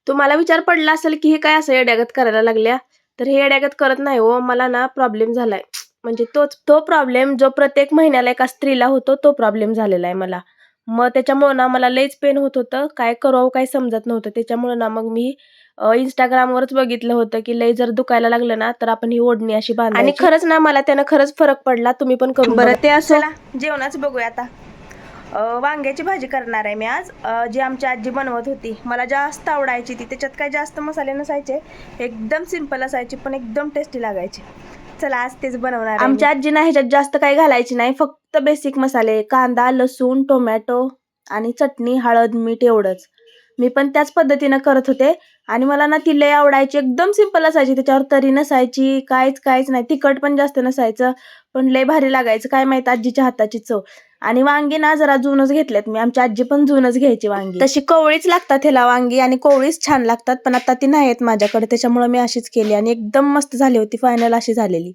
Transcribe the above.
तुम्हाला विचार पडला असेल की हे काय असं येड्यागत करायला लागल्या, तर हे येड्यागत करत नाही हो. मला ना प्रॉब्लेम झालाय. म्हणजे तो प्रॉब्लेम जो प्रत्येक महिन्याला एका स्त्रीला होतो, तो प्रॉब्लेम झालेला आहे मला. मग त्याच्यामुळं ना मला लईच पेन होत होतं. काय करावं काही समजत नव्हतं. त्याच्यामुळं ना मग मी Instagramवरच बघितलं होतं, की लई जर दुखायला लागलं ना, तर आपण ही ओढणी अशी बांधायची. आणि खरंच ना मला त्यानं खरंच फरक पडला. तुम्ही पण करून बघा. बरं ते असो. चला जेवणाच बघूया आता. वांग्याची भाजी करणार आहे मी आज. जी आमची आजी बनवत होती, मला जास्त आवडायची ती. त्याच्यात काय जास्त मसाले नसायचे, एकदम सिंपल असायची, पण एकदम टेस्टी लागायची. चला आज तेच बनवणार आहे. आमच्या आजीना ह्याच्यात जास्त काही घालायची नाही, फक्त बेसिक मसाले, कांदा, लसूण, टोमॅटो आणि चटणी, हळद, मीठ एवढंच. मी पण त्याच पद्धतीनं करत होते आणि मला ना ती लय आवडायची. एकदम सिंपल असायची, त्याच्यावर तरी नसायची, काहीच नाही. तिखट पण जास्त नसायचं, पण लय भारी लागायचं. काय माहित आजीच्या हाताची चव. आणि वांगी ना जरा जूनच घेतलेत मी. आमची आजी पण जूनच घ्यायची वांगी. तशी कोवळीच लागतात ह्याला वांगी आणि कोवळीच छान लागतात, पण आता ती नाही आहेत माझ्याकडे, त्याच्यामुळे मी अशीच केली आणि एकदम मस्त झाली होती. फायनल अशी झालेली.